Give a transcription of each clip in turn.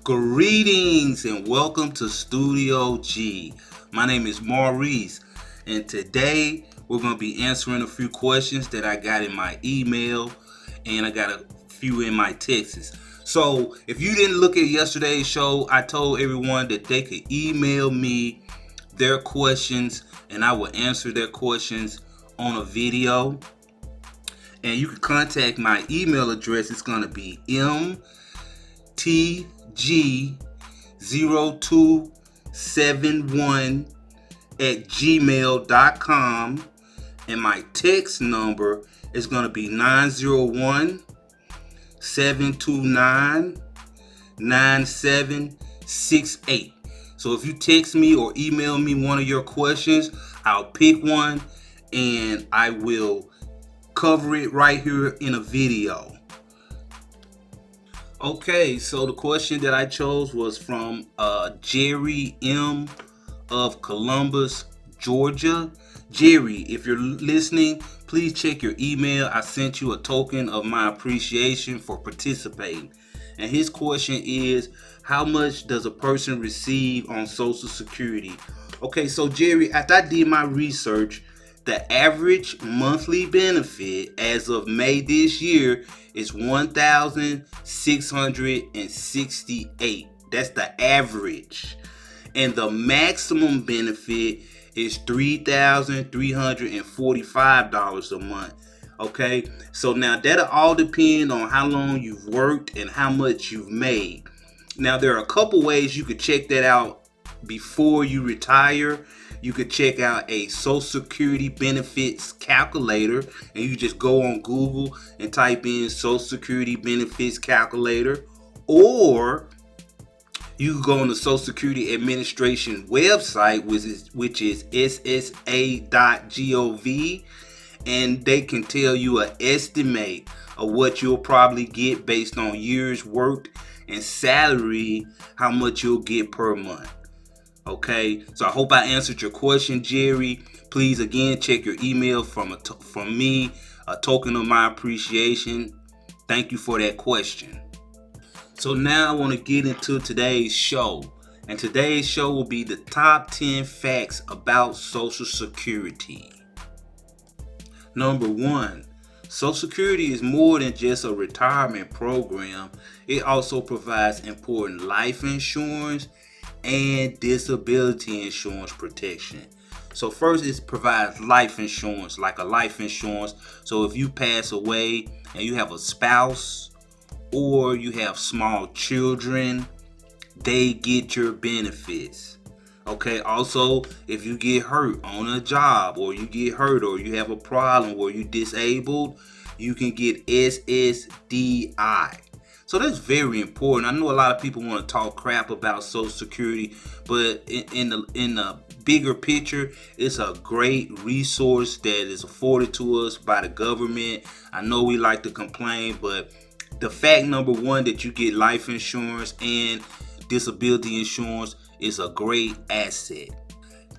Greetings and welcome to Studio G. My name is Maurice, and today we're going to be answering a few questions that I got in my email, and I got a few in my texts. So if you didn't look at yesterday's show, I told everyone that they could email me their questions, and I will answer their questions on a video. And you can contact my email address. It's going to be mtg0271@gmail.com, and my text number is going to be 901-729-9768. So if you text me or email me one of your questions, I'll pick one and I will cover it right here in a video. Okay, so the question that I chose was from Jerry M. of Columbus, Georgia. Jerry, if you're listening, please check your email. I sent you a token of my appreciation for participating. And his question is, how much does a person receive on Social Security? Okay, so Jerry, after I did my research, the average monthly benefit as of May this year is $1,668. That's the average. And the maximum benefit is $3,345 a month. Okay, so now that'll all depend on how long you've worked and how much you've made. Now there are a couple ways you could check that out before you retire. You could check out a Social Security benefits calculator, and you just go on Google and type in Social Security benefits calculator, or you can go on the Social Security Administration website, which is ssa.gov, and they can tell you an estimate of what you'll probably get based on years worked and salary, how much you'll get per month. Okay, so I hope I answered your question, Jerry. Please again check your email from me, a token of my appreciation. Thank you for that question. So now I want to get into today's show. And today's show will be the top 10 facts about Social Security. Number 1, Social Security is more than just a retirement program. It also provides important life insurance and disability insurance protection. So first, it provides life insurance, like a life insurance. So if you pass away and you have a spouse or you have small children, they get your benefits. Okay, also if you get hurt on a job, or you get hurt, or you have a problem where you're disabled, you can get SSDI. So that's very important. I know a lot of people want to talk crap about Social Security, but in the bigger picture, it's a great resource that is afforded to us by the government. I know we like to complain, but the fact number one that you get life insurance and disability insurance is a great asset.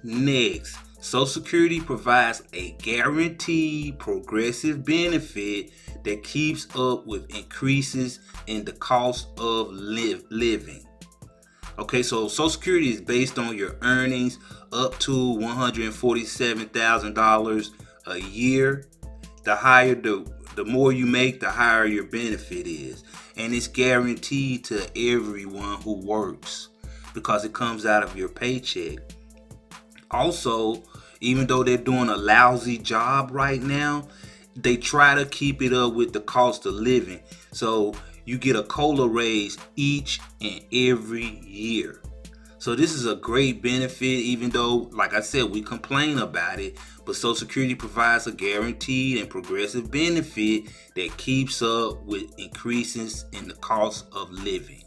Next, Social Security provides a guaranteed progressive benefit that keeps up with increases in the cost of living. Okay, so Social Security is based on your earnings up to $147,000 a year. The higher the more you make, the higher your benefit is. And it's guaranteed to everyone who works because it comes out of your paycheck. Also, even though they're doing a lousy job right now, they try to keep it up with the cost of living. So you get a COLA raise each and every year. So this is a great benefit, even though, like I said, we complain about it. But Social Security provides a guaranteed and progressive benefit that keeps up with increases in the cost of living.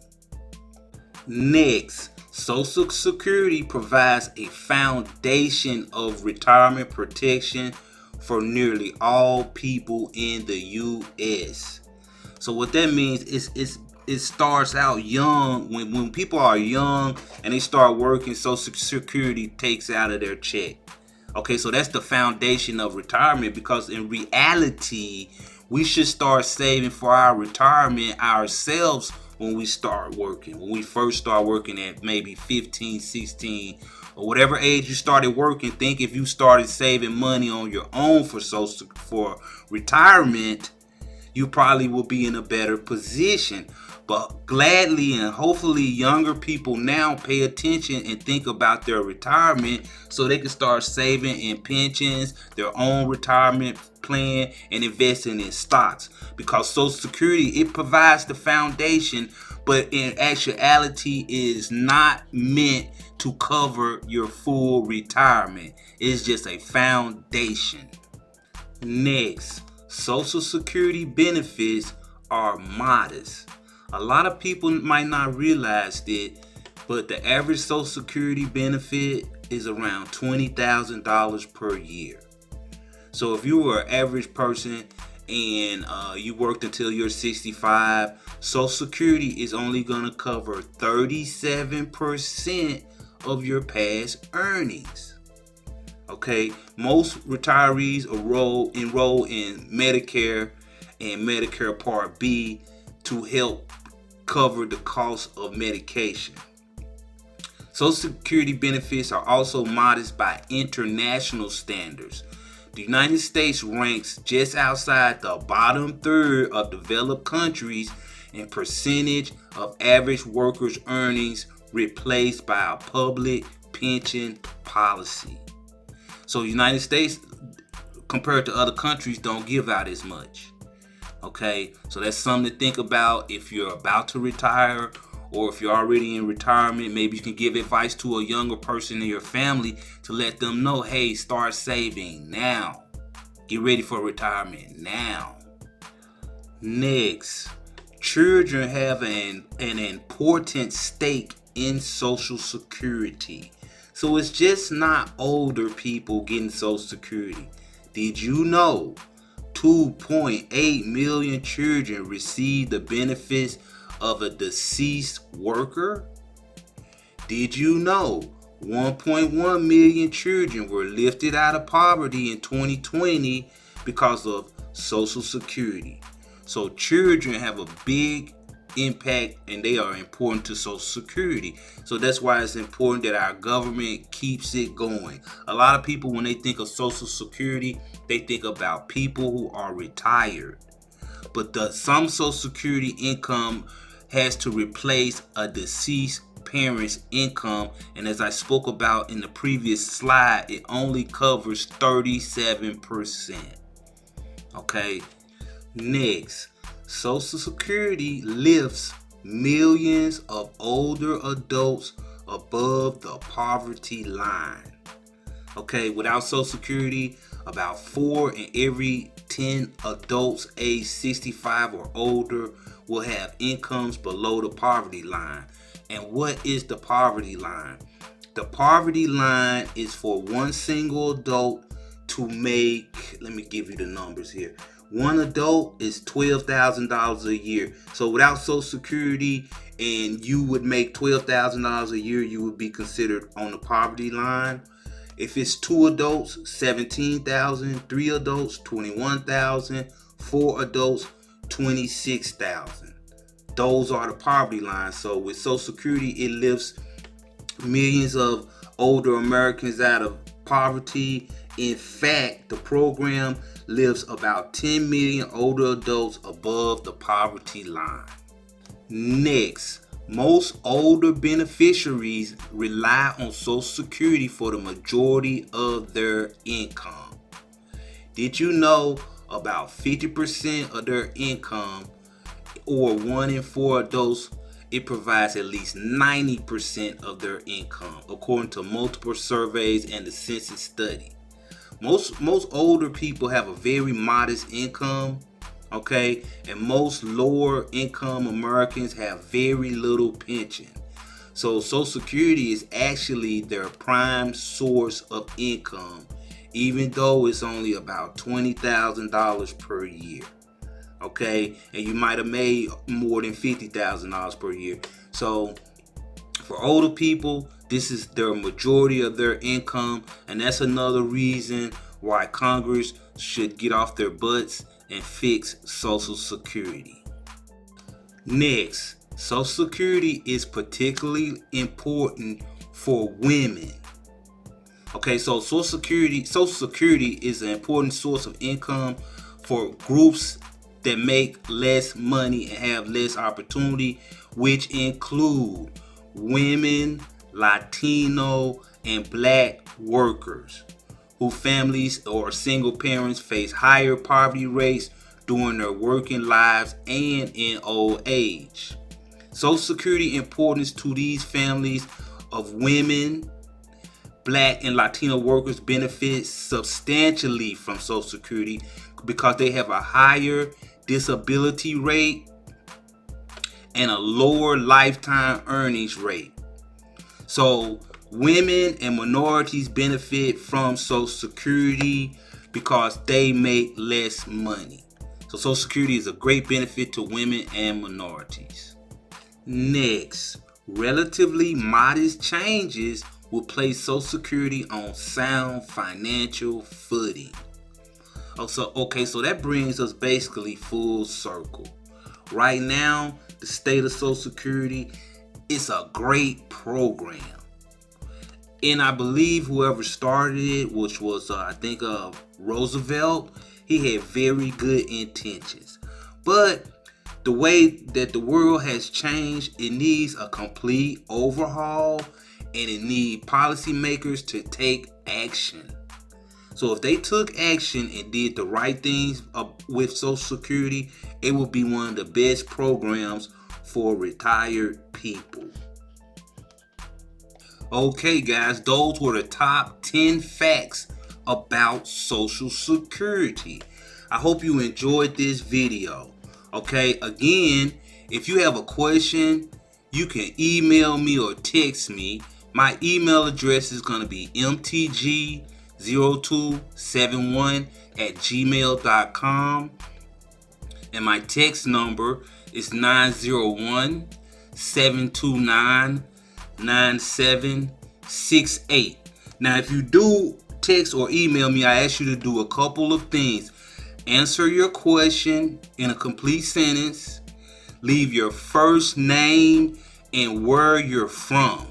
Next, Social Security provides a foundation of retirement protection for nearly all people in the U.S. So what that means is it starts out young. When people are young and they start working, Social Security takes out of their check. Okay, so that's the foundation of retirement, because in reality, we should start saving for our retirement ourselves when we start working. When we first start working at maybe 15, 16, or whatever age you started working, think if you started saving money on your own for retirement, you probably will be in a better position. But gladly and hopefully younger people now pay attention and think about their retirement so they can start saving in pensions, their own retirement plan, and investing in stocks. Because Social Security, it provides the foundation, but in actuality is not meant to cover your full retirement. It's just a foundation. Next, Social Security benefits are modest. A lot of people might not realize that, but the average Social Security benefit is around $20,000 per year. So if you were an average person and you worked until you're 65, Social Security is only going to cover 37% of your past earnings. Okay, most retirees enroll in Medicare and Medicare Part B to help cover the cost of medication. Social Security benefits are also modest by international standards. The United States ranks just outside the bottom third of developed countries in percentage of average workers' earnings replaced by a public pension policy. So the United States, compared to other countries, don't give out as much. Okay, so that's something to think about if you're about to retire or if you're already in retirement. Maybe you can give advice to a younger person in your family to let them know, hey, start saving now. Get ready for retirement now. Next, children have an important stake in Social Security. So it's just not older people getting Social Security. Did you know 2.8 million children receive the benefits of a deceased worker? Did you know 1.1 million children were lifted out of poverty in 2020 because of Social Security? So children have a big impact and they are important to Social Security. So that's why it's important that our government keeps it going. A lot of people, when they think of Social Security, they think about people who are retired. But some Social Security income has to replace a deceased parent's income. And as I spoke about in the previous slide, it only covers 37%. Okay, next. Social Security lifts millions of older adults above the poverty line. Okay, without Social Security, about 4 in every 10 adults aged 65 or older will have incomes below the poverty line. And what is the poverty line? The poverty line is for one single adult to make, let me give you the numbers here. One adult is $12,000 a year. So without Social Security and you would make $12,000 a year, you would be considered on the poverty line. If it's 2 adults, $17,000, 3 adults, $21,000, 4 adults, $26,000. Those are the poverty lines. So with Social Security, it lifts millions of older Americans out of poverty. In fact, the program lifts about 10 million older adults above the poverty line. Next, most older beneficiaries rely on Social Security for the majority of their income. Did you know about 50% of their income, or 1 in 4 adults, it provides at least 90% of their income, according to multiple surveys and the census study. Most older people have a very modest income, okay? And most lower income Americans have very little pension. So Social Security is actually their prime source of income, even though it's only about $20,000 per year. Okay, and you might have made more than $50,000 per year. So for older people, this is their majority of their income, and that's another reason why Congress should get off their butts and fix Social Security. Next, Social Security is particularly important for women. Okay, so Social Security is an important source of income for groups that make less money and have less opportunity, which include women, Latino, and Black workers whose families or single parents face higher poverty rates during their working lives and in old age. Social Security importance to these families of women, Black, and Latino workers benefit substantially from Social Security because they have a higher disability rate and a lower lifetime earnings rate. So women and minorities benefit from Social Security because they make less money. So Social Security is a great benefit to women and minorities. Next, relatively modest changes will place Social Security on sound financial footing. So that brings us basically full circle. Right now, the state of Social Security is a great program. And I believe whoever started it, which was Roosevelt, he had very good intentions. But the way that the world has changed, it needs a complete overhaul, and it needs policymakers to take action. So if they took action and did the right things with Social Security, it would be one of the best programs for retired people. Okay, guys, those were the top 10 facts about Social Security. I hope you enjoyed this video. Okay, again, if you have a question, you can email me or text me. My email address is going to be mtg0271@gmail.com. And my text number is 901-729-9768. Now, if you do text or email me, I ask you to do a couple of things. Answer your question in a complete sentence. Leave your first name and where you're from.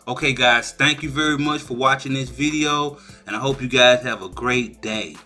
Okay, guys, thank you very much for watching this video, and I hope you guys have a great day.